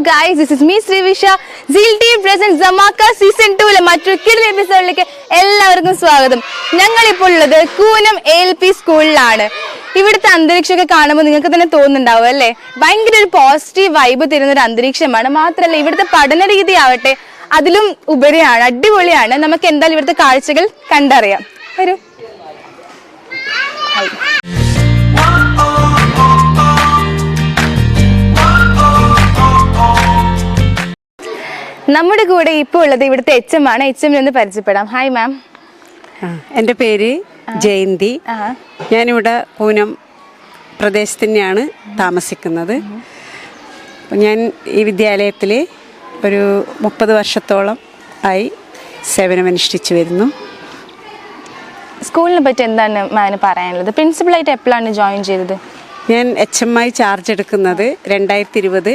guys, this is me Srivisha. Zeal Team presents Zamaka Season 2 മറ്റൊരു കിടിലൻ എപ്പിസോഡിലേക്ക് എല്ലാവർക്കും സ്വാഗതം. ഞങ്ങൾ ഇപ്പോൾ ഉള്ളത് കൂനം ALP സ്കൂളിലാണ്. ഇവിടുത്തെ അന്തരീക്ഷമൊക്കെ കാണുമ്പോൾ നിങ്ങൾക്ക് തന്നെ തോന്നുന്നുണ്ടാവും അല്ലേ, ഭയങ്കര ഒരു പോസിറ്റീവ് വൈബ് തരുന്ന ഒരു അന്തരീക്ഷമാണ്. മാത്രമല്ല ഇവിടുത്തെ പഠന രീതി ആവട്ടെ അതിലും ഉപരിയാണ്, അടിപൊളിയാണ്. നമുക്ക് എന്തായാലും ഇവിടുത്തെ കാഴ്ചകൾ കണ്ടറിയാം. വരൂ. നമ്മുടെ കൂടെ ഇപ്പോൾ ഉള്ളത് ഇവിടുത്തെ HM ആണ്. HM ഒന്ന് പരിചയപ്പെടാം. Hi ma'am. എൻ്റെ പേര് ജയന്തി. ഞാനിവിടെ പൂനം പ്രദേശത്ത് തന്നെയാണ് താമസിക്കുന്നത്. ഞാൻ ഈ വിദ്യാലയത്തിൽ ഒരു 30 വർഷത്തോളം ആയി സേവനമനുഷ്ഠിച്ചു വരുന്നു. സ്കൂളിനെ പറ്റി എന്താണ് മാമിന് പറയാനുള്ളത്? പ്രിൻസിപ്പളായിട്ട് എപ്പോഴാണ് ജോയിൻ ചെയ്തത്? ഞാൻ HM ആയി ചാർജ് എടുക്കുന്നത് 2020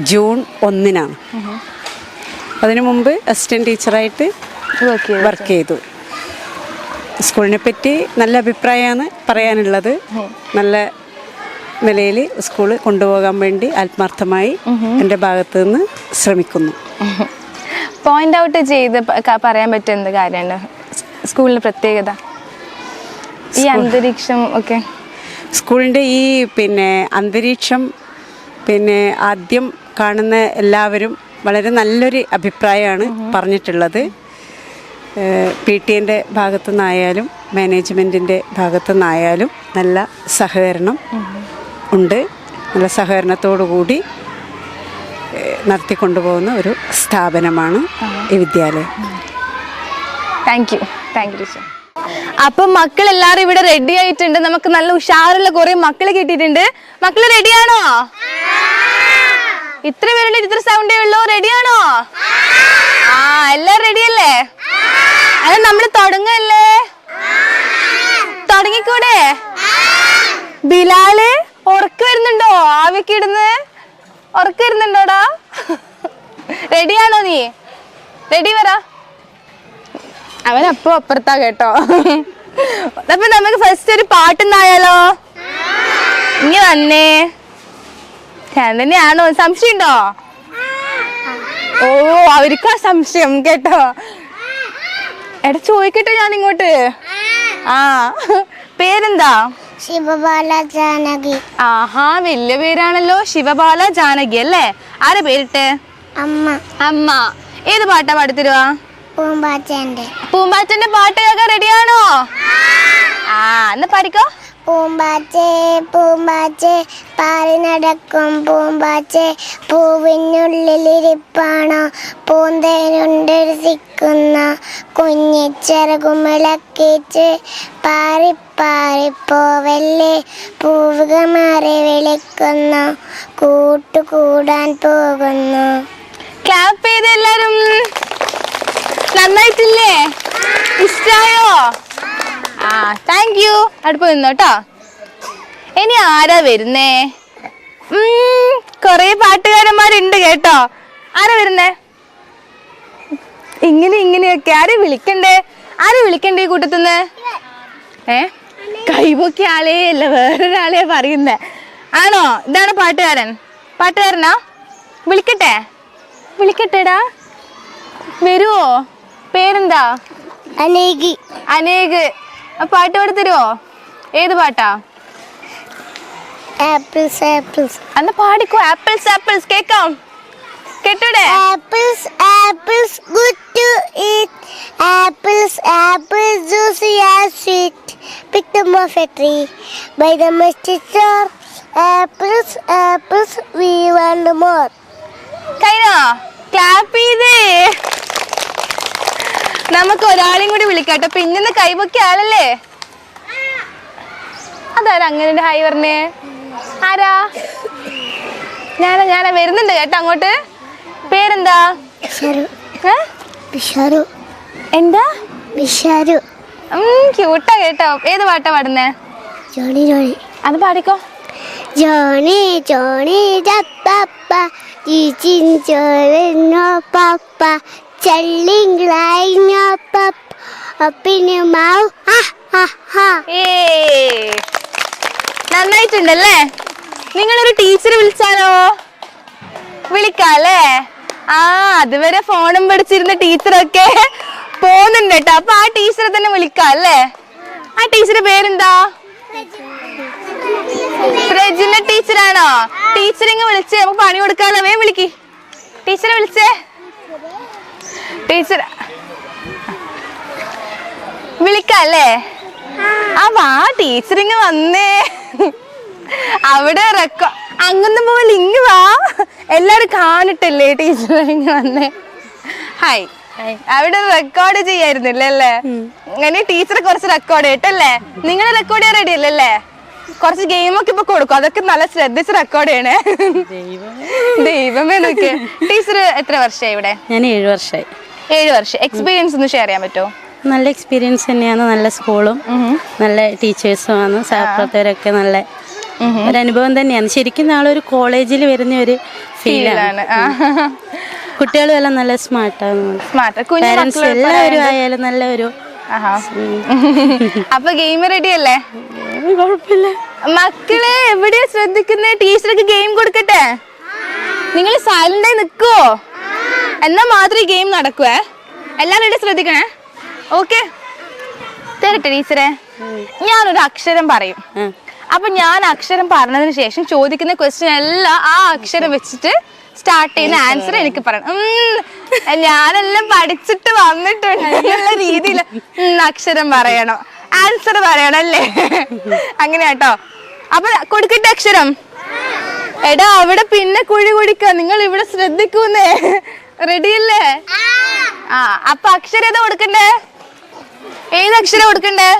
ജൂൺ 1-നാണ്. അതിനു മുമ്പ് അസിസ്റ്റൻറ്റ് ടീച്ചറായിട്ട് വർക്ക് ചെയ്തു. സ്കൂളിനെ പറ്റി നല്ല അഭിപ്രായമാണ് പറയാനുള്ളത്. നല്ല നിലയിൽ സ്കൂൾ കൊണ്ടുപോകാൻ വേണ്ടി ആത്മാർത്ഥമായി എൻ്റെ ഭാഗത്തു നിന്ന് ശ്രമിക്കുന്നു. പോയിന്റ് ഔട്ട് ചെയ്ത് പറയാൻ പറ്റുന്ന കാര്യമാണ് സ്കൂളിൻ്റെ പ്രത്യേകത, ഈ അന്തരീക്ഷം ഒക്കെ. സ്കൂളിൻ്റെ ഈ അന്തരീക്ഷം ആദ്യം കാണുന്ന എല്ലാവരും വളരെ നല്ലൊരു അഭിപ്രായമാണ് പറഞ്ഞിട്ടുള്ളത്. PTAൻ്റെ ഭാഗത്തു നിന്നായാലും മാനേജ്മെൻറ്റിൻ്റെ ഭാഗത്തു നിന്നായാലും നല്ല സഹകരണം ഉണ്ട്. നല്ല സഹകരണത്തോടു കൂടി നടത്തിക്കൊണ്ടുപോകുന്ന ഒരു സ്ഥാപനമാണ് ഈ വിദ്യാലയം. Thank you teacher. അപ്പം മക്കളെല്ലാരും ഇവിടെ റെഡി ആയിട്ടുണ്ട്. നമുക്ക് നല്ല ഉഷാറുള്ള കുറെ മക്കളെ കിട്ടിയിട്ടുണ്ട്. മക്കള് റെഡിയാണോ? ഇത്ര പേരുടെ ഇത്ര സൗണ്ടേ ഉള്ളൂ. റെഡിയാണോ? എല്ലാരും റെഡിയല്ലേ? അത് നമ്മള് തുടങ്ങല്ലേ? തുടങ്ങിക്കൂടെ? ബിലാല് ഉറക്ക വരുന്നുണ്ടോ? ആവിയൊക്കെ ഇടുന്ന് ഉറക്ക വരുന്നുണ്ടോടാ? റെഡിയാണോ നീ? റെഡി പറ. അവനപ്പോ അപ്പുറത്താ കേട്ടോ. അപ്പൊ നമുക്ക് ഫസ്റ്റ് ഒരു പാട്ടുന്നായാലോ? ഇനി വന്നേ. ഞാൻ തന്നെയാണോ? സംശയം ഉണ്ടോ? ഓ, അവർക്കാ സംശയം കേട്ടോ. എടാ ചോദിക്കട്ടെ ഞാൻ ഇങ്ങോട്ട്. പേരെന്താ? ശിവബാല ജാനകി. ആഹാ, വലിയ പേരാണല്ലോ. ശിവബാല ജാനകി അല്ലേ? ആരെ പേരിട്ട്? അമ്മ. അമ്മ. ഏത് പാട്ടാ പാടിത്തരുവാ? പൂമ്പാറ്റന്റെ പാട്ട് കേൾക്കാൻ റെഡിയാണോ? എന്നാ പാടിക്കോ. പൂമ്പാറ്റേ പൂമ്പാറ്റേ പാറി നടക്കും പൂമ്പാറ്റേ, പൂവിനുള്ളിലിരിപ്പാണോ പൂന്തേനുണ്ടിരിക്കുന്ന കുഞ്ഞിച്ചിറകുമിളക്കിച്ച് പാറി പാറി പോവല്ലേ പൂവുക മാറി വിളിക്കുന്നു കൂട്ടുകൂടാൻ പോകുന്നു. ക്ലാപ്പ് ചെയ്ത് എല്ലാരും. നന്നായിട്ടില്ലേ? ഇഷ്ടായോ? Thank you. അടുപ്പ് നിന്നോട്ടോ. ഇനി ആരാ വരുന്നേ? കൊറേ പാട്ടുകാരന്മാരുണ്ട് കേട്ടോ. ആരാ വരുന്നേ? ഇങ്ങനെയൊക്കെ ആരെ വിളിക്കണ്ടേ? ആരെ വിളിക്കണ്ടേ ഈ കൂട്ടത്തിന്ന്? കൈപൊക്കി ആളേ അല്ല, വേറൊരാളെയാ പറയുന്നേ. ആണോ? ഇതാണ് പാട്ടുകാരൻ? പാട്ടുകാരനാ? വിളിക്കട്ടെടാ. വരുവോ? പേരെന്താ? അനേക്. പാട്ട് പാടി തരുവോ? ഏത് പാട്ടാ? Apples apples. അന്ന് പാടിക്കോ. ആപ്പിൾസ് കേക്കാം. കേട്ടൂടെ? Apples good to eat. Apples juicy and sweet. Pick them off a tree by the misty shore. Apples we want more. കഴിഞ്ഞോ? ക്ലാപ്പ് ചെയ്തേ. നമുക്ക് ഒരാളെയും കൂടി വിളിക്കാട്ടോ. പിന്നെ കൈപൊക്കിയ ആളല്ലേ? അതാരാ അങ്ങനെ ഹായ് പറഞ്ഞേ? ആരാ? ഞാനാ വരുന്നുണ്ട് കേട്ടോ അങ്ങോട്ട്. പേരെന്താ? എന്താ? ക്യൂട്ടാ കേട്ടോ. ഏത് പാട്ടാ പാടുന്നേ? അത് പാടിക്കോ. ജോണി പപ്പ പപ്പ നന്നായിട്ടുണ്ടല്ലേ? നിങ്ങളൊരു ടീച്ചറെ വിളിച്ചാലോ? വിളിക്കാല്ലേ? ആ അതുവരെ ഫോണും പിടിച്ചിരുന്ന ടീച്ചറൊക്കെ പോകുന്നുണ്ട് കേട്ടോ. അപ്പൊ ആ ടീച്ചറെ തന്നെ വിളിക്കാം അല്ലേ? ആ ടീച്ചറുടെ പേരെന്താ? പ്രജിന ടീച്ചറാണോ? ടീച്ചറിങ്ങ് വിളിച്ചേ, നമുക്ക് പണി കൊടുക്കാലോ. വേഗം വിളിക്ക്, ടീച്ചറെ വിളിച്ചേ. ടീച്ചർ വിളിക്കല്ലേ? ആ വാ, ടീച്ചറിങ് വന്നേ. അവിടെ അങ്ങൊന്നും പോലെ ഇങ്ങ് വാ, എല്ലാരും കാണട്ടല്ലേ ടീച്ചറിങ് വന്നേ. ഹായ്. അവിടെ റെക്കോർഡ് ചെയ്യായിരുന്നില്ലേ അല്ലേ? അങ്ങനെ ടീച്ചർ കുറച്ച് റെക്കോർഡ് ചെയ്യട്ടല്ലേ? നിങ്ങൾ റെക്കോർഡ് ചെയ്യാൻ റെഡി അല്ലല്ലേ? കുറച്ച് ഗെയിമൊക്കെ ഇപ്പൊ കൊടുക്കും, അതൊക്കെ നല്ല ശ്രദ്ധിച്ച് റെക്കോർഡ് ചെയ്യണേ. ദൈവമേ നോക്ക്. ടീച്ചർ എത്ര വർഷമായി ഇവിടെ? ഞാൻ 7 വർഷമായി. 7 വർഷം. എക്സ്പീരിയൻസ് ഒന്ന് ഷെയർ ചെയ്യാൻ പറ്റുമോ? നല്ല എക്സ്പീരിയൻസ് തന്നെയാണ്. നല്ല സ്കൂളും നല്ല ടീച്ചേഴ്സും ആണ്. സഹപ്രവർത്തകരൊക്കെ നല്ല ഒരനുഭവം തന്നെയാണ്. ശരിക്കും നാളെ ഒരു കോളേജിൽ വരുന്ന ഒരു ഫീലാണ്. കുട്ടികളും എല്ലാം നല്ല സ്മാർട്ടാണ്. പാരന്റ്സ് എല്ലാവരും ആയാലും നല്ല ഒരു. അപ്പൊ ഗെയിം റെഡി അല്ലേ? കുഴപ്പമില്ല. മക്കളെ എവിടെയാ ശ്രദ്ധിക്കുന്നേ? ടീച്ചർക്ക് ഗെയിം കൊടുക്കട്ടെ? നിങ്ങൾ സൈലന്റ് ആയി നിക്കുവോ? എന്നാ മാത്രമേ ഗെയിം നടക്കുവേ. എല്ലാവരും ശ്രദ്ധിക്കണേ. ഓക്കെ, തരട്ടെ ടീച്ചറെ? ഞാനൊരു അക്ഷരം പറയും. അപ്പൊ ഞാൻ അക്ഷരം പറഞ്ഞതിന് ശേഷം ചോദിക്കുന്ന ക്വസ്റ്റ്യൻ എല്ലാം ആ അക്ഷരം വെച്ചിട്ട് സ്റ്റാർട്ട് ചെയ്യുന്ന ആൻസർ എനിക്ക് പറയണം. ഞാനെല്ലാം പഠിച്ചിട്ട് വന്നിട്ടുണ്ട് എന്നുള്ള രീതിയിൽ അക്ഷരം പറയണം, ആൻസർ പറയണം അല്ലേ? അങ്ങനെ കേട്ടോ. അപ്പൊ കൊടുക്കട്ടെ അക്ഷരം? എടാ അവിടെ പിന്നെ കുഴി കുടിക്ക, നിങ്ങൾ ഇവിടെ ശ്രദ്ധിക്കൂന്നേ. റെഡിയല്ലേ? ആ അപ്പൊ അക്ഷരം ഏതാ കൊടുക്കണ്ടേ? ഏത് അക്ഷരം കൊടുക്കണ്ടേ?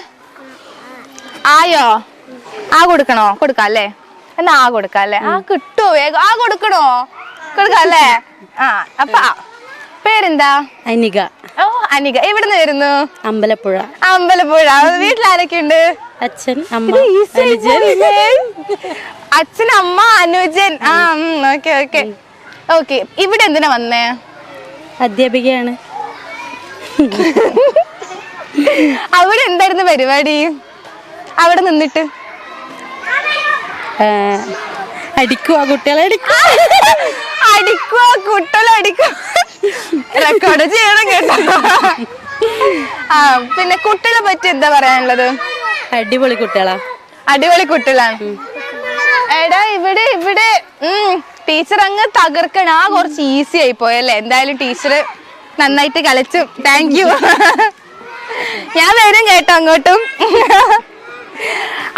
ആയോ? ആ കൊടുക്കണോ? കൊടുക്കാം അല്ലേ? എന്നാ ആ കൊടുക്കാം അല്ലേ? ആ കിട്ടുമോ വേഗം? ആ കൊടുക്കണോ? കൊടുക്കാം അല്ലേ? ആ അപ്പൊ പേരെന്താ? അനിക. ഓ അനിക. എവിടുന്ന് വരുന്നു? അമ്പലപ്പുഴ. അമ്പലപ്പുഴ. വീട്ടിൽ ആരൊക്കെ ഉണ്ട്? അച്ഛൻ, അമ്മ, അച്ഛൻ, അമ്മ, അനുജൻ. ആ ഓക്കെ ഓക്കെ ഓക്കെ. ഇവിടെ എന്തിനാ വന്നേ? അധ്യാപികയാണ്. അവിടെ എന്തായിരുന്നു പരിപാടി? അവിടെ നിന്നിട്ട് അടിക്കുവാ കുട്ടികളെ, അടിക്കുവാ കുട്ടികളെ അടിക്കുക. റെക്കോർഡ് ചെയ്യണം കേട്ടോ. ആ പിന്നെ കുട്ടികളെ പറ്റി എന്താ പറയാനുള്ളത്? അടിപൊളി കുട്ടികളാ. അടിപൊളി കുട്ടികളാണ്. എടാ ഇവിടെ ഇവിടെ ടീച്ചർ അങ്ങ് തകർക്കണ. ആ കുറച്ച് ഈസി ആയി പോയല്ലേ? എന്തായാലും ടീച്ചർ നന്നായിട്ട് കളിച്ചു. Thank you. ഞാൻ വരും കേട്ടോ അങ്ങോട്ടും.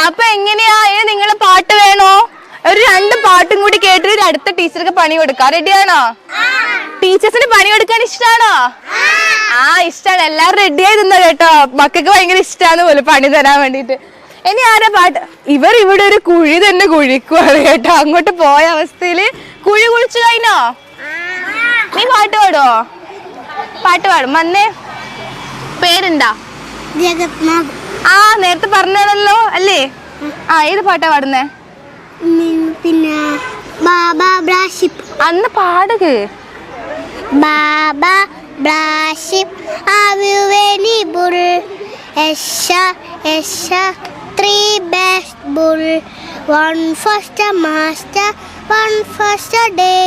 അപ്പൊ എങ്ങനെയാ? നിങ്ങള് പാട്ട് വേണോ? ഒരു 2 പാട്ടും കൂടി കേട്ടിട്ട് അടുത്ത ടീച്ചർക്ക് പണി കൊടുക്കാം. റെഡിയാണോ? ടീച്ചേഴ്സിന് പണി കൊടുക്കാൻ ഇഷ്ടാണോ? ആ ഇഷ്ടാണ്. എല്ലാരും റെഡിയായി നിന്നോ കേട്ടോ. മക്കൾക്ക് ഭയങ്കര ഇഷ്ടാന്ന് പോലെ പണി തരാൻ വേണ്ടിട്ട്. ഇനി ആരാ പാട്ട്? ഇവർ ഇവിടെ ഒരു കുഴി തന്നെ കുഴിക്കുവാണ് കേട്ടോ. അങ്ങോട്ട് പോയ അവസ്ഥയില് കുഴി കുഴിച്ചു കഴിഞ്ഞോ? നീ പാട്ട് പാടുവോ? പാട്ട് പാടും. വന്നേ. പേരെന്താ? ആ നേരത്തെ പറഞ്ഞാണല്ലോ അല്ലേ? ആ ഏത് പാട്ടാ പാടുന്നേ? പിന്നെ അന്ന് പാടുക. ബാബ ബ്രാഷിപ്പ് അവനിബുൾ എഷ എഷ 3 best bull 1 first master 1 first day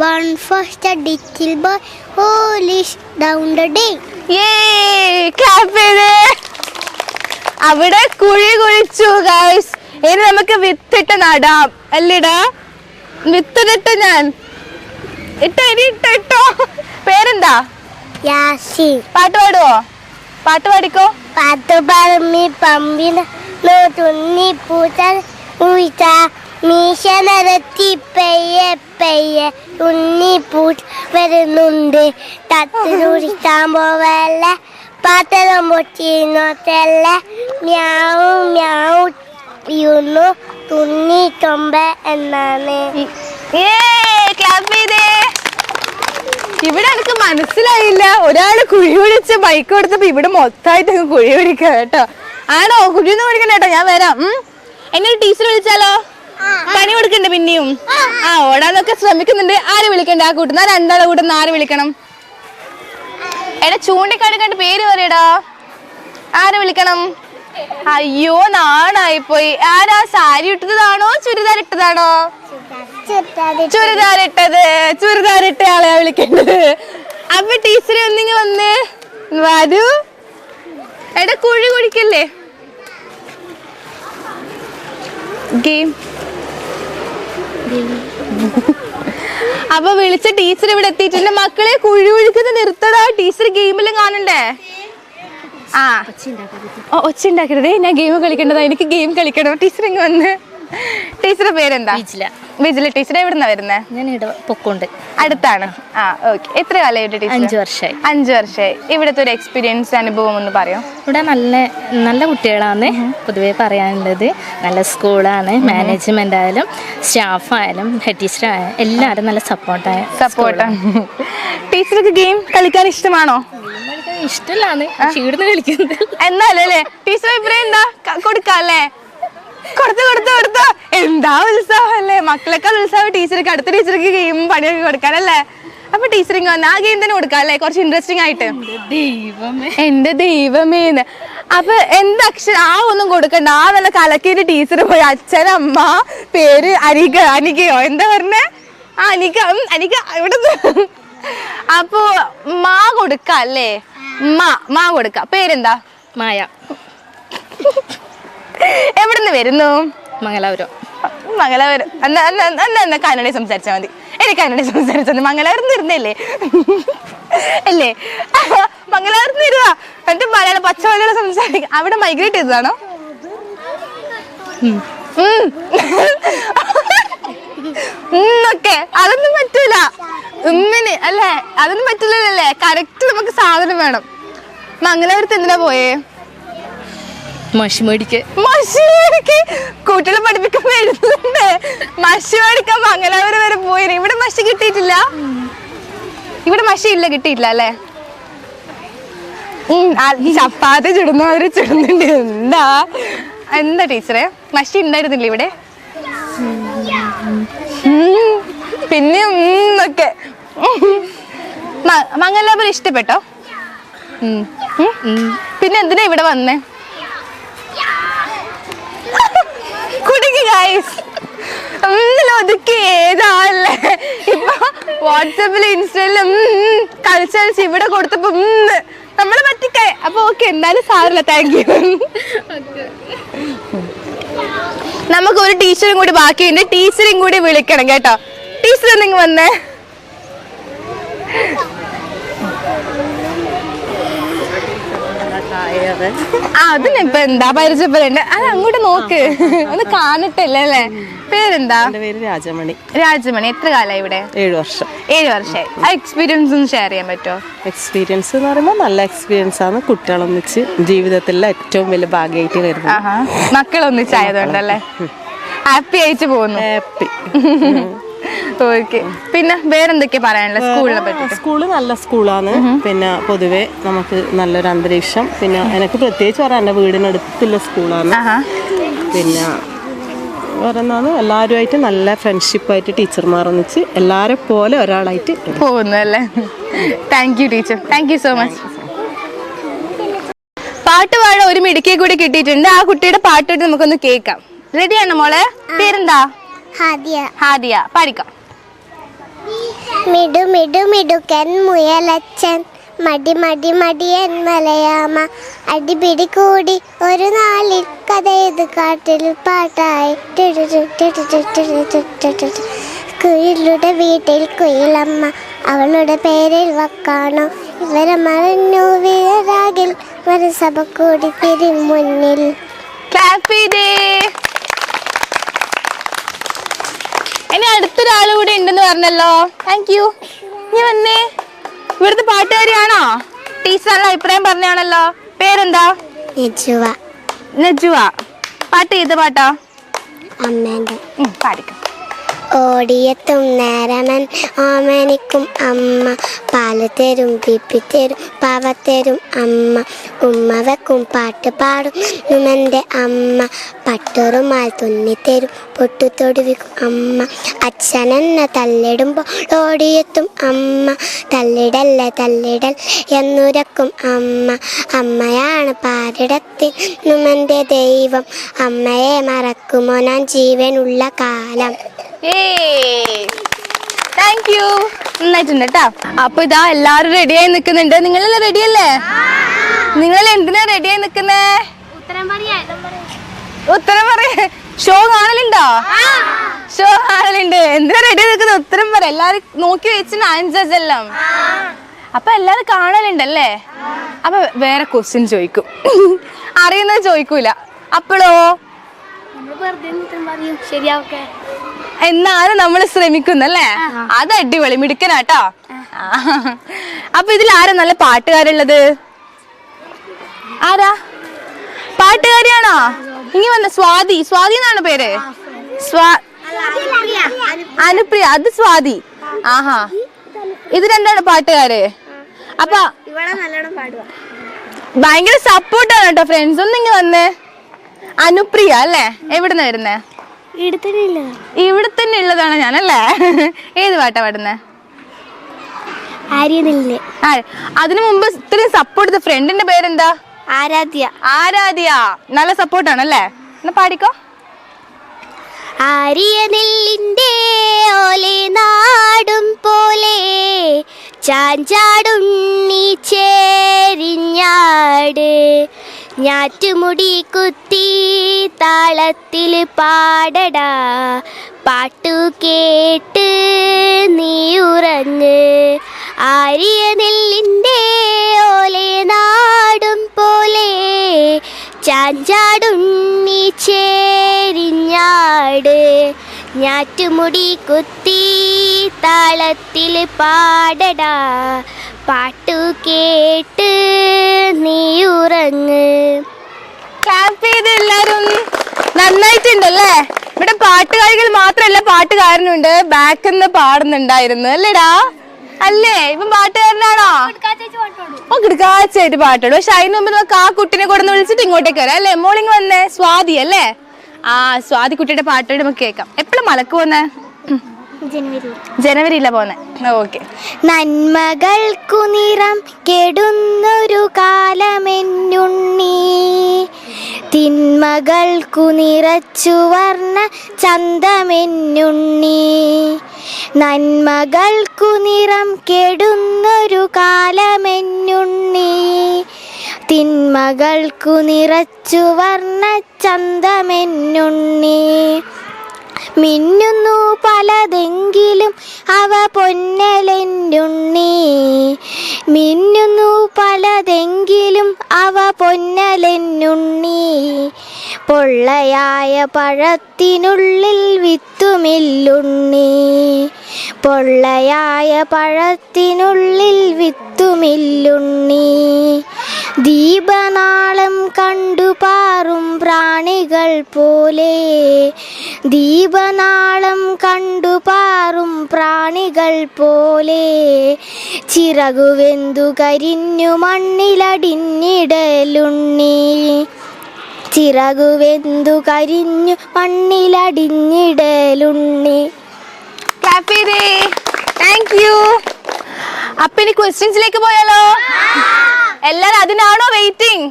1 first little boy who lives down the day. Clap ചെയ്തേ. അവിടെ കുഴി കുഴിച്ചു ഗൈസ്. ഇനി നമുക്ക് വിത്തിട്ട് നടാം അല്ലേടാ? വിത്തിട്ട് ഞാൻ ഇട്ടോ. ഇനി ഇട്ടോ. പേരെന്താ? യാസി. പാട്ട് പാടുവോ? പാട്ട് പാടിക്കോ. പാട്ട് പറമ്പി പമ്പിന് തുന്നി പൂത്താൻ ഉയിച്ച മീശ നിരത്തി പെയ്യെ പെയ്യെ ഉണ്ണി പൂച്ച വരുന്നുണ്ട്. തത്ത് തുടിക്കാൻ പോവല്ലേ പാത്രം പൊട്ടിന്നോത്തല്ല മ്യാവു മ്യാവു യുന്നു തുന്നി തൊമ്പ എന്നാണ്. ക്ലാപ്പ് ചെയ്തേ. ഇവിടെ എനിക്ക് മനസ്സിലായില്ല. ഒരാള് കുഴി പിടിച്ച് ബൈക്ക് കൊടുത്തപ്പോ ഇവിടെ മൊത്തമായിട്ട് കുഴി പിടിക്കുക കേട്ടോ. ആണോ? കുഴിന്ന് പിടിക്കണ്ട കേട്ടോ. ഞാൻ വരാം. എന്നെ ടീച്ചർ വിളിച്ചാലോ? പണി കൊടുക്കണ്ടേ പിന്നെയും? ആ ഓടാനൊക്കെ ശ്രമിക്കുന്നുണ്ട്. ആര് വിളിക്കണ്ടേ? ആ കൂട്ടുന്ന 2 കൂട്ടുന്ന ആര് വിളിക്കണം? എടാ ചൂണ്ടിക്കാണിക്കണ്ട് പേര് പറയടാ. ആര് വിളിക്കണം? അയ്യോ നാണായി പോയി. ആരാ സാരി ഇട്ടതാണോ ചുരിദാർ ഇട്ടതാണോ? ചുരിദാർ ഇട്ടത്. ചുരിദാർ ഇട്ട ആളെയാ വിളിക്കേണ്ടത്. അപ്പൊ ടീച്ചറെ ഒന്നിങ്ങ് വന്ന് വരൂ. എടാ കുഴി കുടിക്കല്ലേ. ഗെയിം. അപ്പൊ വിളിച്ച ടീച്ചർ ഇവിടെ എത്തിയിട്ടുണ്ട്. മക്കളെ കുഴി കുഴിക്കുന്ന നിർത്തടാ. ടീച്ചർ ഗെയിമിലും കാണണ്ടേ? ആ ഒച്ച ഉണ്ടാക്കരുതേ. ഞാൻ ഗെയിം കളിക്കേണ്ടതാ. എനിക്ക് ഗെയിം കളിക്കണം. ടീച്ചർ ഇങ്ങ് വന്ന്. ടീച്ചറുടെ പേരെന്താ? വിജില. ടീച്ചർ എവിടുന്നാ വരുന്നേ? ഞാൻ പൊക്കോണ്ട് അടുത്താണ്. ആ ഓക്കെ. എത്ര കാലമായിട്ട് ടീച്ചർ? 5 വർഷമായി. 5 വർഷമായി. ഇവിടുത്തെ ഒരു എക്സ്പീരിയൻസ് അനുഭവം ഒന്ന് പറയോ? ഇവിടെ നല്ല കുട്ടികളാണ് പൊതുവേ പറയാനുള്ളത്. നല്ല സ്കൂളാണ്. മാനേജ്മെന്റ് ആയാലും സ്റ്റാഫായാലും ഹെഡ് ടീച്ചർ ആയാലും എല്ലാവരും നല്ല സപ്പോർട്ടാണ്. ടീച്ചർക്ക് ഗെയിം കളിക്കാൻ ഇഷ്ടമാണോ? ഇഷ്ടമാണ് ചീടുന്ന് കളിക്കുന്നത്. എന്നാലല്ലേ ടീച്ചർ അഭിപ്രായം എന്താ? കൊടുക്കല്ലേ? കൊടുത്തു. എന്താ ഉത്സാഹം അല്ലേ? മക്കളെക്കാൾ ഉത്സാഹം ടീച്ചർക്ക്. അടുത്ത ടീച്ചർക്ക് ഗെയിം പണിയൊക്കെ കൊടുക്കാനല്ലേ? അപ്പൊ ടീച്ചറിങ് വന്ന് ആ ഗെയിം തന്നെ കൊടുക്കാം അല്ലേ? കുറച്ച് ഇൻട്രസ്റ്റിംഗ് ആയിട്ട്. എന്റെ ദൈവമേന്ന്. അപ്പൊ എന്താ അക്ഷരം ആ ഒന്നും കൊടുക്കണ്ട. ആ നല്ല കലക്കിയിട്ട് ടീച്ചർ പോയി അച്ഛൻ അമ്മ പേര് അനികയോ എന്താ പറഞ്ഞേ? ആ അനിക ഇവിടെ. അപ്പൊ മാ കൊടുക്ക അല്ലേ? മാ കൊടുക്ക. പേരെന്താ? മായ. എവിടുന്ന് വരുന്നു? മംഗലാപുരം. എന്നാ കന്നഡ സംസാരിച്ചാൽ മതി. എനിക്ക് കന്നഡ സംസാരിച്ചാൽ മതി. മംഗലാപുരം ഇരുന്നല്ലേ അല്ലേ? മംഗലാപുരത്ത് ഇരുവാ. എന്നിട്ട് മലയാളം പച്ച മലയാളം സംസാരിക്കാം. അവിടെ മൈഗ്രേറ്റ് ചെയ്തതാണോ? അതൊന്നും പറ്റൂല. ഉമ്മിന് അല്ലേ? അതൊന്നും പറ്റില്ലല്ലേ? കറക്റ്റ് നമുക്ക് സാധനം വേണം. മംഗലാപുരത്ത് എന്തിനാ പോയേ? മഷി മേടിക്ക്. കുട്ടികളെ പഠിപ്പിക്കുമ്പോ എഴുതുന്നുണ്ട്. മഷി മേടിക്കാൻ മംഗലാപുരം വരെ പോയി. ഇവിടെ മഷി കിട്ടിയിട്ടില്ല. ഇവിടെ മഷി ഇല്ല, കിട്ടിയിട്ടില്ല അല്ലേ? ചപ്പാത്തി ചുടുന്നവര് ചുടുന്നുണ്ട്. എന്താ ടീച്ചറെ മഷി ഉണ്ടായിരുന്നില്ല ഇവിടെ? പിന്നെ ഒക്കെ. മംഗലാപുരം ഇഷ്ടപ്പെട്ടോ? പിന്നെ എന്തിനാ ഇവിടെ വന്നേ? കുടുങ്ങി ഗൈസ്. ഒതുക്കി ഏതാല്ലേ ഇപ്പൊ വാട്സാപ്പില് ഇൻസ്റ്റയിലും കളിച്ച് ഇവിടെ കൊടുത്തപ്പോ നമ്മള് പറ്റിക്കായി. അപ്പൊ ഓക്കെ, എന്തായാലും സാറില്ല. Thank you. നമുക്ക് ഒരു ടീച്ചറും കൂടി ബാക്കിയുണ്ട്. ടീച്ചറും കൂടി വിളിക്കണം കേട്ടോ. ടീച്ചർ എന്തെങ്കിലും വന്നേ. അതിനിപ്പൊ എന്താ പരിചയപ്പെടേണ്ട? അത് അങ്ങോട്ട് നോക്ക്, ഒന്ന് കാണട്ടല്ലേ അല്ലേ? പേരെന്താ? പേര് രാജമണി. രാജമണി. എത്ര കാലമായി ഇവിടെ? 7 വർഷം. 7 വർഷമായി. ആ എക്സ്പീരിയൻസ് ഒന്ന് ഷെയർ ചെയ്യാൻ പറ്റുമോ? എക്സ്പീരിയൻസ് എന്ന് പറയുമ്പോൾ നല്ല എക്സ്പീരിയൻസ് ആണ്. കുട്ടികളൊന്നിച്ച് ജീവിതത്തിലെ ഏറ്റവും വലിയ ഭാഗ്യമായിട്ട് വരുന്നത്. മക്കളൊന്നിച്ചായതുകൊണ്ടല്ലേ? ഹാപ്പി ആയിട്ട് പോകുന്നു. ഹാപ്പി. ഓക്കെ. പിന്നെ വേറെന്തൊക്കെയാ പറയാനുള്ളത് സ്കൂളിനെ പറ്റി? സ്കൂള് നല്ല സ്കൂളാണ്. പിന്നെ പൊതുവെ നമുക്ക് നല്ലൊരു അന്തരീക്ഷം. പിന്നെ എനിക്ക് പ്രത്യേകിച്ച് പറയാം, എൻ്റെ വീടിനടുത്തുള്ള സ്കൂളാണ്. പിന്നെ പറയുന്നതാണ് എല്ലാവരുമായിട്ട് നല്ല ഫ്രണ്ട്ഷിപ്പായിട്ട് ടീച്ചർമാർ ഒന്നിച്ച് എല്ലാവരെ പോലെ ഒരാളായിട്ട് പോകുന്നു അല്ലേ? Thank you teacher. Thank you so much. പാട്ട് പാടാൻ ഒരു മിടുക്കിയെ കൂടി കിട്ടിയിട്ടുണ്ട്. ആ കുട്ടിയുടെ പാട്ട് നമുക്കൊന്ന് കേൾക്കാം. റെഡിയാണോ മോളെ? പേരെന്താ? ഹാദിയ. പാടിക്കാം. മിടു മിടു മിടുക്കൻ മുയലച്ചൻ, മടി മടി മടിയൻ മലയാമ, അടിപിടി കൂടി ഒരു നാളിൽ കഥയത് കാട്ടിൽ പാട്ടായി. കുയിലുടെ വീട്ടിൽ കുയിലമ്മ, അവളുടെ പേരിൽ വക്കാണോ, ഇവരെ മറഞ്ഞു വീരാകിൽ വരസഭ കൂടി തിരുമുന്നിൽ. ക്ലാപ്പ് ചെയ്തേ. ഇനി അടുത്തൊരാൾ കൂടെ ഉണ്ടെന്ന് പറഞ്ഞല്ലോ. Thank you. നീ വന്നേ. ഇവിടുത്തെ പാട്ടുകാരിയാണോ? ടീച്ചർ നല്ല അഭിപ്രായം പറഞ്ഞാണല്ലോ. പേരെന്താ? നജുവ. പാട്ട് ചെയ്ത പാട്ടാ? അമ്മേന്റെ. പാടിക്കാം. ഓടിയെത്തും നേരമൻ ഓമനിക്കും അമ്മ. പാല് തരും പിപ്പിത്തരും പാവത്തരും അമ്മ. ഉമ്മ വെക്കും പാട്ട് പാടും നുമെൻ്റെ അമ്മ. പട്ടുറുമാൽ തുന്നിത്തരും പൊട്ടു തൊടുവിക്കും അമ്മ. അച്ഛനെന്നെ തല്ലിടുമ്പോൾ ഓടിയെത്തും അമ്മ. തല്ലിടല്ല തല്ലിടൽ എന്നുരക്കും അമ്മ. അമ്മയാണ് പാരിടത്തിൽ നുമെൻ്റെ ദൈവം. അമ്മയെ മറക്കുമോ ഞാൻ ജീവനുള്ള കാലം. താങ്ക് യു, നന്നായിട്ടുണ്ട് കേട്ടോ. അപ്പൊ ഇതാ എല്ലാരും റെഡിയായി നിക്കുന്നുണ്ട്. നിങ്ങളെല്ലാം റെഡിയല്ലേ? നിങ്ങളെല്ലാം എന്തിനാ റെഡിയായി നിക്കുന്നേ? ഉത്തരം പറയാ. ഷോ കാണലുണ്ടോ? ഷോ കാണലുണ്ട്. എന്തിനാ റെഡിയായി നിക്കുന്നത്? ഉത്തരം പറ. എല്ലാരും നോക്കി വെച്ചിട്ട് ആൻസേഴ്സ് എല്ലാം. അപ്പൊ എല്ലാരും കാണലുണ്ടല്ലേ? അപ്പൊ വേറെ ക്വസ്റ്റ്യൻ ചോദിക്കും. അറിയുന്നത് ചോദിക്കൂല. അപ്പോഴോ എന്നാലും നമ്മൾ ശ്രമിക്കുന്നല്ലേ? അത് അടിപൊളി, മിടുക്കനാട്ടോ. അപ്പൊ ഇതിൽ ആരാ നല്ല പാട്ടുകാരുള്ളത്? ആരാ പാട്ടുകാരിയാണോ? ഇനി വന്ന സ്വാതി. സ്വാതി എന്നാണ് പേര്. അനുപ്രിയ. അത് സ്വാതി. ആഹാ, ഇത് രണ്ടാണ് പാട്ടുകാര്. അപ്പൊ ഭയങ്കര സപ്പോർട്ടാണ് കേട്ടോ ഫ്രണ്ട്സ്. ഒന്നിങ്ങ് വന്നേ. അനുപ്രിയ അല്ലേ? എവിടുന്ന വരുന്നേ? ഇവിടെ തന്നെ ഉള്ളതാണ് ഞാനല്ലേ? ഏത് പാട്ടാ പാടുന്നേ? അതിനു മുമ്പ് ഇത്രയും സപ്പോർട്ട് ചെയ്ത ഫ്രണ്ടിന്റെ പേരെന്താ? ആരാധ്യ. ആരാധ്യ. നല്ല സപ്പോർട്ടാണല്ലേ? എന്നാ പാടിക്കോ. ആരിയ നെല്ലിൻ്റെ ഓലെ നാടും പോലെ ചാഞ്ചാടുണ്ണി ചേരിഞ്ഞാട്. ഞാറ്റുമുടി കുത്തി താളത്തിൽ പാടടാ. പാട്ടു കേട്ട് നീ ഉറങ്ങ്. ആരിയ നെല്ലിൻ്റെ ഓലെ നാടും പോലെ ചാഞ്ചാടുണ്ണി ചേരിഞ്ഞാട്. ഞാറ്റുമുടി കുത്തി താളത്തിൽ പാടടാ. പാട്ടു കേട്ട് നീ ഉറങ്ങ്. ക്ലാപ്പ് ചെയ്ത് എല്ലാരും. നന്നായിട്ടുണ്ടല്ലേ? ഇവിടെ പാട്ടുകാരികൾ മാത്രല്ല, പാട്ടുകാരനുണ്ട്. ബാക്കിൽ നിന്ന് പാടുന്നുണ്ടായിരുന്നു അല്ലേടാ? അല്ലേ? ഇപ്പം പാട്ടുകാരനാണോ? ഓ, കിടക്കാച്ചായിട്ട് പാട്ടുള്ളൂ. പക്ഷെ അതിന് മുമ്പ് നമുക്ക് ആ കുട്ടിനെ കൊടുന്ന് വിളിച്ചിട്ട് ഇങ്ങോട്ടേക്ക് വരാം അല്ലേ? മോളിങ് വന്നേ. സ്വാതി അല്ലേ? ആ, സ്വാതി കുട്ടിയുടെ പാട്ടുകൾ നമുക്ക് കേൾക്കാം. എപ്പോഴും മലക്ക് പോന്നേ? ജനുവരിയില പോന്നെ. ഓക്കെ. നന്മകൾക്കു നിറം കെടുന്നൊരു കാലമെന്നുണ്ണി. തിന്മകൾക്കു നിറച്ചു വർണ്ണ ചന്തമെന്നുണ്ണി. നന്മകൾക്കു നിറം കെടുന്നൊരു കാലമെന്നുണ്ണി. തിന്മകൾക്കു നിറച്ചു വർണ്ണ ചന്തമെന്നുണ്ണി. മിന്നുന്നു പലതെങ്കിലും അവ പൊന്നലെന്നുണ്ണി. മിന്നുന്നു പലതെങ്കിലും അവ പൊന്നലെന്നുണ്ണി. പൊള്ളയായ പഴത്തിനുള്ളിൽ വിത്തുമില്ലുണ്ണി. പൊള്ളയായ പഴത്തിനുള്ളിൽ വിത്തുമില്ലുണ്ണി. ദീപനാളം കണ്ടുപാറും പ്രാണികൾ പോലെ. ദീപനാളം കണ്ടുപാറും പ്രാണികൾ പോലെ. ചിറകുവെന്തു കരിഞ്ഞു മണ്ണിലടിഞ്ഞിടലുണ്ണി. ചിറകുവെന്തു കരിഞ്ഞു മണ്ണിലടിഞ്ഞിടലുണ്ണി. ക്ലാപ്പ് ചെയ്തേ. Thank you. അപ്പൊ ഇനി ക്വസ്റ്റ്യൻസിലേക്ക് പോയാലോ? എല്ലാരും അതിനാണോ വെയിറ്റിംഗ്?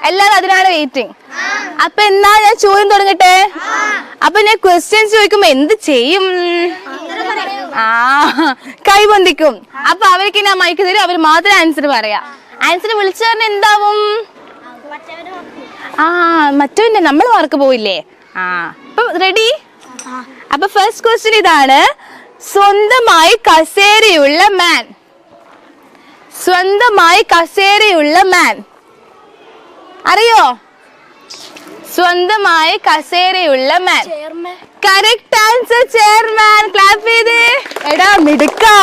എല്ലാരും അതിനാണ് വെയിറ്റിംഗ്. അപ്പൊ എന്നാ ഞാൻ ചോദ്യം തുടങ്ങട്ടെ? അപ്പൊ ഞാൻ ക്വസ്റ്റ്യൻസ് ചോദിക്കുമ്പോ എന്ത് ചെയ്യും? കൈ പൊന്തിക്കും. അപ്പൊ അവർക്ക് ഞാൻ മൈക്ക് തരും, അവർ മാത്രമേ ആൻസർ പറയാ. ആൻസർ വിളിച്ചു പറഞ്ഞ എന്താവും? മറ്റവന്റെ നമ്മൾ മാർക്ക് പോയില്ലേ? അപ്പൊ റെഡി? അപ്പൊ ഫസ്റ്റ് ക്വസ്റ്റ്യൻ ഇതാണ്. സ്വന്തമായി കസേരയുള്ള മാൻ. സ്വന്തമായി കസേരയുള്ള മാൻ അറിയോ? സ്വന്തമായി കസേരയുള്ള man. Correct answer, chairman. Clap ചെയ്ത്. എടാ മിടുക്കാ.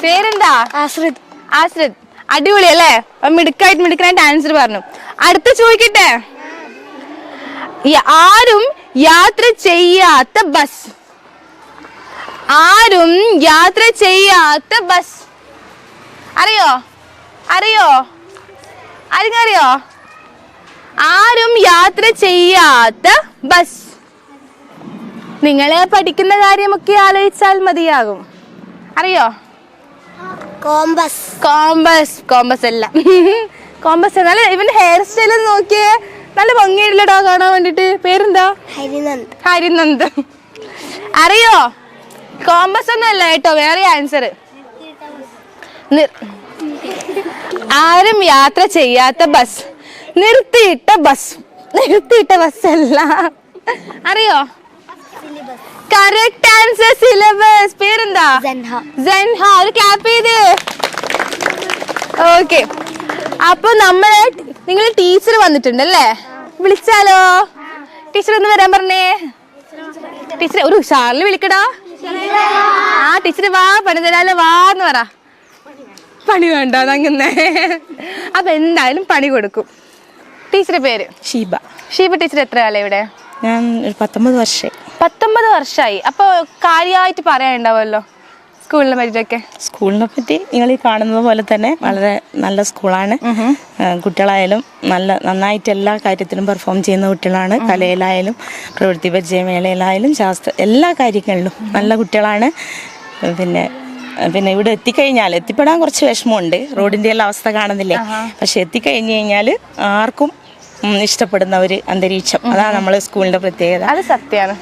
പേരെന്താ? ആശ്രിത്. ആശ്രിത്. അടിപൊളി അല്ലേ? മിടുക്കായിട്ട് ആൻസർ പറഞ്ഞു. അടുത്ത ചോദിക്കട്ടെ. ആരും യാത്ര ചെയ്യാത്ത ബസ്. ആരും യാത്ര ചെയ്യാത്ത ബസ്. അറിയോ? ആരെങ്കിലും അറിയോ? ആരും യാത്ര ചെയ്യാത്ത ബസ്. നിങ്ങളെ പഠിക്കുന്ന കാര്യമൊക്കെ ആലോചിച്ചാൽ മതിയാകും. അറിയോ? കോമ്പസ്. കോമ്പസ് അല്ല. കോമ്പസ് നല്ല ഇവന്റെ ഹെയർ സ്റ്റൈൽ നോക്കിയേ, നല്ല ഭംഗിയായിട്ടില്ലടാ കാണാൻ വേണ്ടിട്ട്. പേരെന്താ? ഹരിനന്ദ്. അറിയോ? കോമ്പസ് ഒന്നും അല്ല കേട്ടോ, വേറെ ആൻസർ. ആരും യാത്ര ചെയ്യാത്ത ബസ്, നിർത്തിയിട്ട ബസ് അല്ല. അറിയോ? Correct answer syllabus. പേരെന്താ? സെൻഹ. ഒരു ക്ലാപ്പ് ചെയ്ത്. ഓക്കെ, അപ്പൊ നിങ്ങൾ ടീച്ചർ വന്നിട്ടുണ്ടല്ലേ? വിളിച്ചാലോ? ടീച്ചർ ഒന്ന് വരാൻ പറഞ്ഞേ. ടീച്ചർ ഒരു ഉഷാറിൽ വിളിക്കടാ. ടീച്ചർ വാ, പണി തരാലോ, വാന്ന് പറ. പണി വേണ്ട അങ്ങനെ. അപ്പൊ എന്തായാലും പണി കൊടുക്കും. ടീച്ചറുടെ പേര്? ഷീബ ടീച്ചർ എത്ര കാലം ഇവിടെ? ഞാൻ 19 വർഷമായി. 19 വർഷമായി. അപ്പൊ കാര്യമായിട്ട് പറയാനുണ്ടാവുമല്ലോ സ്കൂളിനെ പറ്റിയൊക്കെ. സ്കൂളിനെ പറ്റി നിങ്ങൾ ഈ കാണുന്നത് പോലെ തന്നെ വളരെ നല്ല സ്കൂളാണ്. കുട്ടികളായാലും നന്നായിട്ട് എല്ലാ കാര്യത്തിലും പെർഫോം ചെയ്യുന്ന കുട്ടികളാണ്. കലയിലായാലും പ്രവൃത്തി പരിചയമേളയിലായാലും എല്ലാ കാര്യങ്ങളിലും നല്ല കുട്ടികളാണ്. പിന്നെ ഇവിടെ എത്തിപ്പെടാൻ കുറച്ച് വിഷമമുണ്ട്. റോഡിൻ്റെ എല്ലാ അവസ്ഥ കാണുന്നില്ലേ? പക്ഷെ എത്തിക്കഴിഞ്ഞ് കഴിഞ്ഞാൽ ആർക്കും ഇഷ്ടപ്പെടുന്ന ഒരു അന്തരീക്ഷം, അതാണ് നമ്മളെ സ്കൂളിൻ്റെ പ്രത്യേകത. അത് സത്യമാണ്.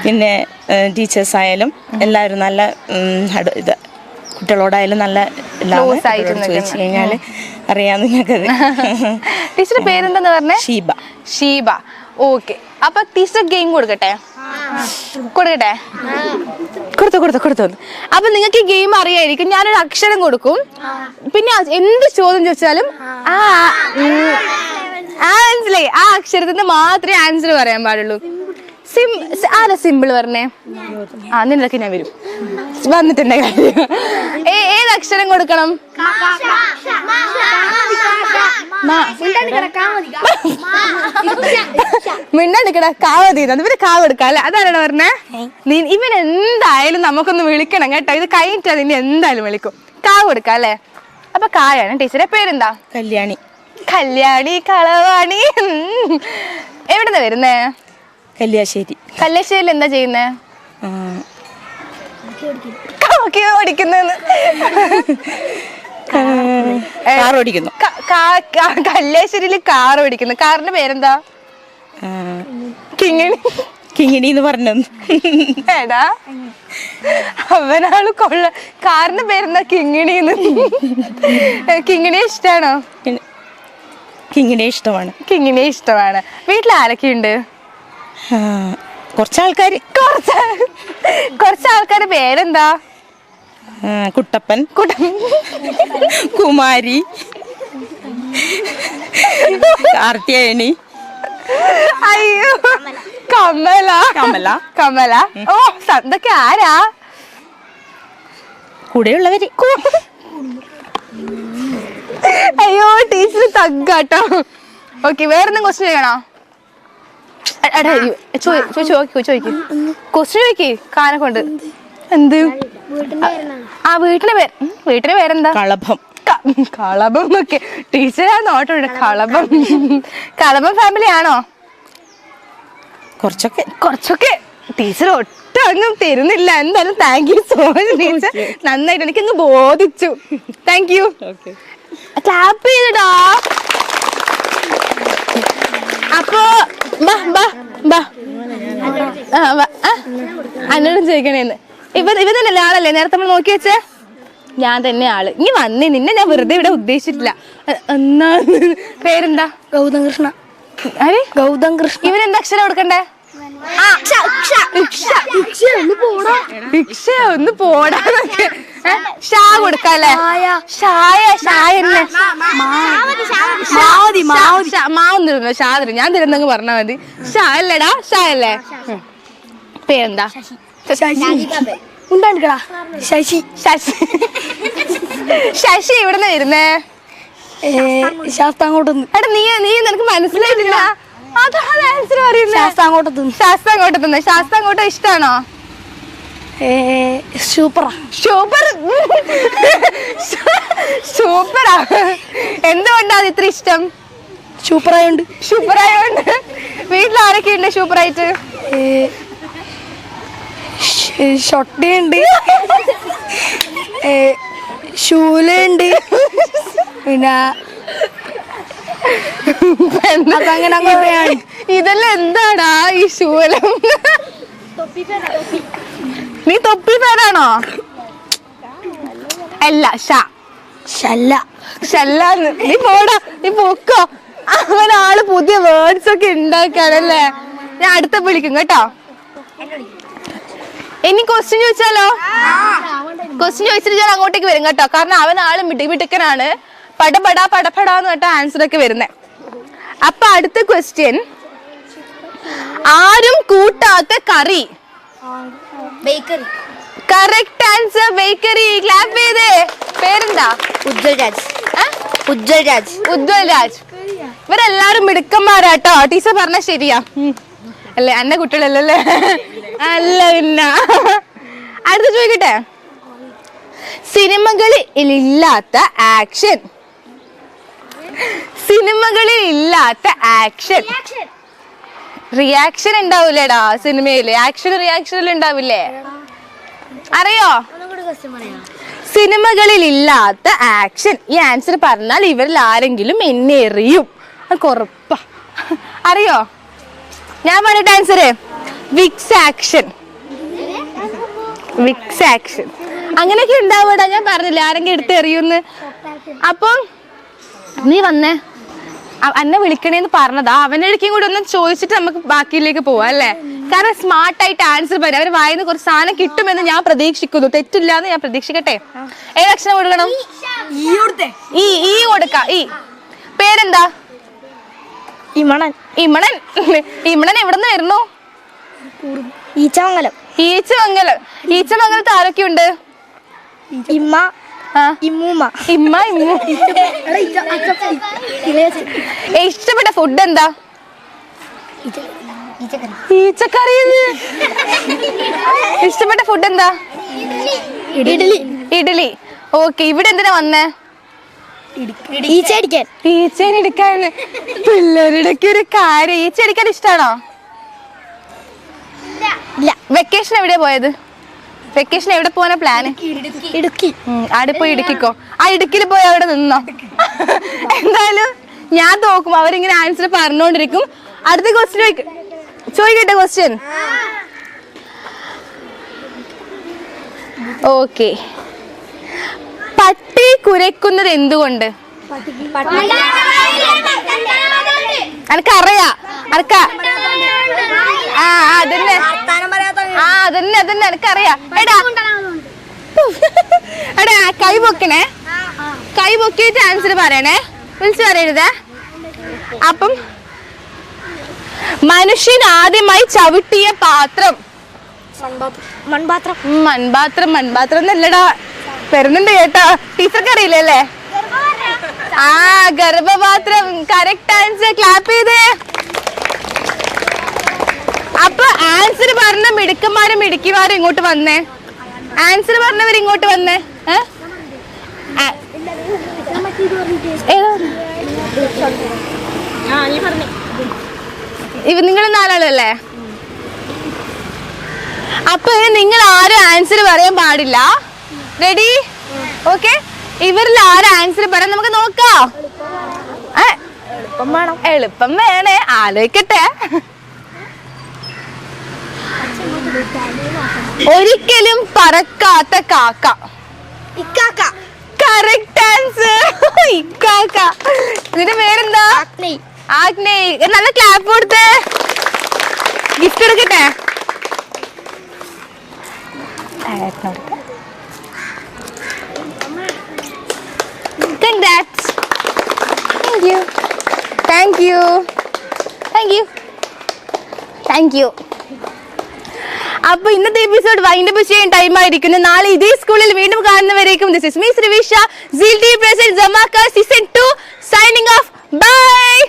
പിന്നെ ടീച്ചേഴ്സ് ആയാലും എല്ലാവരും നല്ല കുട്ടികളോടായാലും നല്ല ചോദിച്ചു കഴിഞ്ഞാൽ അറിയാം നിങ്ങൾക്കത്. ടീച്ചറുടെ പേരെന്താന്ന് പറഞ്ഞേ? ഷീബ. ഓക്കെ, അപ്പൊ ടീച്ചർ ഗെയിം കൊടുക്കട്ടെ? കൊടുത്തു. അപ്പൊ നിങ്ങൾക്ക് ഈ ഗെയിം അറിയായിരിക്കും. ഞാനൊരു അക്ഷരം കൊടുക്കും, പിന്നെ എന്ത് ചോദ്യം ചോദിച്ചാലും മനസ്സിലായി, ആ അക്ഷരത്തിന് മാത്രമേ ആൻസർ പറയാൻ പാടുള്ളൂ. ആരാ സിമ്പിൾ പറഞ്ഞേ? നിന്നൊക്കെ ഞാൻ വരും. വന്നിട്ടുണ്ട് കാര്യം. ഏത് അക്ഷരം കൊടുക്കണം? മിണ്ടാണ്ടിക്കട കാവതി. അതുപോലെ കാവ് എടുക്കാം അല്ലെ? അതാണ് പറഞ്ഞേ. ഇവൻ എന്തായാലും നമുക്കൊന്ന് വിളിക്കണം കേട്ടോ. ഇത് കഴിഞ്ഞിട്ട് അതിന് എന്തായാലും വിളിക്കും. കാവ് കൊടുക്കാം അല്ലെ? അപ്പൊ കായാണ്. ടീച്ചറെ പേരെന്താ? കല്യാണി കളവാണി. എവിടുന്നാ വരുന്നേ? കല്യാശ്ശേരിയിൽ എന്താ ചെയ്യുന്നേ? ഓടിക്കുന്നു. കല്യാശ്ശേരിയിൽ കാർ ഓടിക്കുന്നു. കാറിന്റെ പേരെന്താ? കിങ്ങിണി എന്ന് പറഞ്ഞു. ഏടാ അവനാള് കൊള്ള. കാറിന്റെ പേരെന്താ? കിങ്ങിണിന്ന്. കിങ്ങിണിയെ ഇഷ്ടാണോ? കിങ്ങിണിയെ ഇഷ്ടമാണ്. വീട്ടിൽ ആരൊക്കെയുണ്ട്? കുറച്ചാൾക്കാരുടെ പേരെന്താ? കുട്ടപ്പൻ, കുമാരി, കാർത്തിയായണി, അയ്യോ കമല. ഓ ഇതൊക്കെ ആരാ? കൂടെയുള്ളവര്. അയ്യോ ടീച്ചർ തഗ്ഗാട്ടോ. ഓക്കെ, വേറെന്തും ക്വസ്റ്റ്യൻ ചെയ്യണോ? ചോദിക്കും ക്വസ്റ്റ്യൻ ചോദിക്കേ കാനെ കൊണ്ട്. എന്ത്? വീട്ടിന്റെ പേരെന്താ? കളഭം. ഒക്കെ ടീച്ചറാ നോട്ടുണ്ട്. കളഭം ഫാമിലി ആണോ? കുറച്ചൊക്കെ. ടീച്ചർ ഒട്ടും അങ്ങും തരുന്നില്ല. എന്തായാലും thank you so much teacher. നന്നായിട്ട് എനിക്കങ്ങ് ബോധിച്ചു. Thank you. ക്ലാപ്പ് ചെയ്തടാ. അപ്പോ അന്നോടും ചോദിക്കണേന്ന്. ഇവ തന്നെയല്ലേ ആളല്ലേ നേരത്തെ നമ്മൾ നോക്കി വെച്ചേ? ഞാൻ തന്നെ ആള്. ഇനി വന്നേ, നിന്നെ ഞാൻ വെറുതെ ഇവിടെ ഉദ്ദേശിച്ചിട്ടില്ല. എന്നാ പേരെന്താ? ഗൗതം കൃഷ്ണ. ഇവനെന്താ അക്ഷരം കൊടുക്കണ്ടേ? ഒന്ന് പോടാന്നൊക്കെ. ഷാ കൊടുക്കല്ലേ? മാവൊന്നും ഷാ തരും. ഞാൻ തരുന്നെങ്കിൽ പറഞ്ഞാ മതി. ഷാ അല്ലേടാ? ഷാ അല്ലേ? പേരെന്താ? ശശി. എവിടുന്ന വരുന്നേ? ശാസ്താങ്കോട്ടത്ത്. എടാ നീ നിനക്ക് മനസ്സിലായിട്ടില്ല. അതാണ് ആൻസർ പറയുന്നത്. ശാസ്താങ്കോട്ടത്ത്. ശാസ്താങ്കോട്ടം ഇഷ്ടാണോ? സൂപ്പറാ. സൂപ്പർ സൂപ്പറാ. എന്തുകൊണ്ടാണ് ഇത്ര ഇഷ്ടം? സൂപ്പറായോണ്ട്. സൂപ്പറായോണ്ട്. വീട്ടിൽ ആരൊക്കെ ഉണ്ട് സൂപ്പറായിട്ട്? ഷൊട്ടയുണ്ട്, ശൂലുണ്ട്, പിന്നെ ഇതെല്ലാം എന്താടാ ഈ ശൂലം? നീ തൊപ്പി പേരാണോ? അല്ല ശല്ല. ഷല്ലാന്ന്. നീ പോടാ, നീ പൊക്കോ. അവനാള് പുതിയ വേർഡ്സ് ഒക്കെ ഉണ്ടാക്കാനല്ലേ. ഞാൻ അടുത്ത വിളിക്കും കേട്ടോ. ഇനി ക്വസ്റ്റ്യൻ ചോദിച്ചാലോ? ക്വസ്റ്റ്യൻ ചോദിച്ചിട്ട് ഞാൻ അങ്ങോട്ടേക്ക് വരും കേട്ടോ. കാരണം അവനാള് മിടുക്കനാണ്. പടപടാന്ന് കേട്ടോ ആൻസർ ഒക്കെ വരുന്നേ. അപ്പൊ അടുത്ത ക്വസ്റ്റ്യൻ, ആരും കൂട്ടാത്ത കറി. Bakery. Correct answer, bakery. Clap ചെയ്തേ. പേരെന്താ? ഉജ്വൽ രാജ്. ഉജ്വൽ രാജ്. ഇവരെല്ലാരും മിടുക്കന്മാരാട്ടോ. ടീച്ചർ പറഞ്ഞ ശരിയാ അല്ലേ? അന്ന കുട്ടികളല്ലേ? അല്ല പിന്നെ. അടുത്ത ചോദിക്കട്ടെ, സിനിമകളിൽ ഇല്ലാത്ത ആക്ഷൻ. സിനിമകളിൽ ഇല്ലാത്ത ആക്ഷൻ. റിയാക്ഷൻ ഉണ്ടാവൂലേടാ സിനിമയില്. ആക്ഷൻ റിയാക്ഷനിൽ ഉണ്ടാവില്ലേ? അറിയോ? സിനിമകളിൽ ഇല്ലാത്ത ആക്ഷൻ. ഈ ആൻസർ പറഞ്ഞാൽ ഇവരിൽ ആരെങ്കിലും എന്നെ എറിയും. അത് ഉറപ്പാ. അറിയോ? ഞാൻ പറഞ്ഞിട്ട് answer Vicks Action. Vicks Action അങ്ങനെയൊക്കെ ഉണ്ടാവൂടാ. ഞാൻ പറഞ്ഞില്ലേ ആരെങ്കിലും എടുത്ത് എറിയുന്ന്. അപ്പം നീ വന്നേ, എന്നെ വിളിക്കണേന്ന് പറഞ്ഞതാ. അവനൊരിക്കും കൂടി ഒന്ന് ചോദിച്ചിട്ട് നമുക്ക് ബാക്കിയിലേക്ക് പോവാം അല്ലേ? കാരണം സ്മാർട്ടായിട്ട് ആൻസർ പറയാം. അവർ വായിന്ന് കുറച്ച് സാധനം കിട്ടുമെന്ന് ഞാൻ പ്രതീക്ഷിക്കുന്നു. തെറ്റില്ലാന്ന് ഞാൻ പ്രതീക്ഷിക്കട്ടെ. ഏതക്ഷരം കൊടുക്കണം? ഈ കൊടുക്കാം. ഈ പേരെന്താ? ഇമണൻ. ഇമണൻ. ഇമണൻ എവിടുന്ന് വരുന്നു? ഈച്ചമംഗലം. ഈച്ചമംഗലത്ത് ആരൊക്കെയുണ്ട്? ഇമ്മ, ഇമ്മൂമ്മ. ഇഷ്ടപ്പെട്ട ഫുഡ് എന്താ? ഈച്ചക്കറി. ഇഷ്ടപ്പെട്ട ഫുഡ് എന്താ? ഇഡ്ഡലി. ഓക്കെ. ഇവിടെ എന്തിനാ വന്നേ? ഈച്ചേനെ എടുക്കാൻ. പിള്ളേരുടെ ഒരു കാര്യം. ഈച്ച എടുക്കാൻ ഇഷ്ടാണോ? വെക്കേഷൻ എവിടെയാ പോയത്? വെക്കേഷൻ എവിടെ പോകാനാ പ്ലാന്? ഇടുക്കി. അവിടെ പോയി ഇടുക്കിക്കോ. ആ ഇടുക്കിയിൽ പോയി അവിടെ നിന്നോ. എന്തായാലും ഞാൻ തോക്കും. അവരിങ്ങനെ ആൻസർ പറഞ്ഞോണ്ടിരിക്കും. അടുത്ത ക്വസ്റ്റ്യൻ ചോദിക്കട്ടെ? Question okay. പട്ടി കുരയ്ക്കുന്നത് എന്തുകൊണ്ട്? അനക്കറിയാ? അതന്നെ എനക്കറിയാ. എടാ കൈ പൊക്കണേ. കൈ പൊക്കിയിട്ട് ആൻസർ പറയണേ. വിളിച്ചു പറയരുതേ. അപ്പം മനുഷ്യൻ ആദ്യമായി ചവിട്ടിയ പാത്രം. മൺപാത്രം എന്നല്ലടാ. വരുന്നുണ്ട് കേട്ടോ. ടീച്ചർക്ക് അറിയില്ലല്ലേ? ഗർഭപാത്രം. Correct answer. ക്ലാപ്പ് ചെയ്തേ. അപ്പൊ ആൻസർ പറഞ്ഞ മിടുക്കന്മാരും മിടുക്കിമാരും ഇങ്ങോട്ട് വന്നേ. ആൻസർ പറഞ്ഞവർ ഇങ്ങോട്ട് വന്നേ. നിങ്ങൾ നാലാളല്ലേ? അപ്പൊ നിങ്ങൾ ആരും ആൻസർ പറയാൻ പാടില്ല. റെഡി? ഓക്കെ. ഇവരിൽ ആരും ആൻസർ പറയാൻ നമുക്ക് നോക്കാം. എളുപ്പം വേണേ. ആലോചിക്കട്ടെ. ഒരിക്കലും പറക്കാത്ത കാക്ക. Correct answer. ഇക്കാക്ക. ഇതിന്റെ പേരെന്താ? ആഗ്നേയ്. നല്ല ക്ലാപ്പ് കൊടുത്തേ. ഗിഫ്റ്റ് എടുക്കട്ടെ. Congrats. Thank you. അപ്പൊ ഇന്നത്തെ എപ്പിസോഡ് വൈൻഡപ്പ് ചെയ്യാൻ ടൈം ആയിരിക്കുന്നു. നാളെ ഇതേ സ്കൂളിൽ വീണ്ടും കാണുന്നവരേക്കും this is miss Rivisha, ZEAL TV presents Zamaka Season 2 signing off. Bye.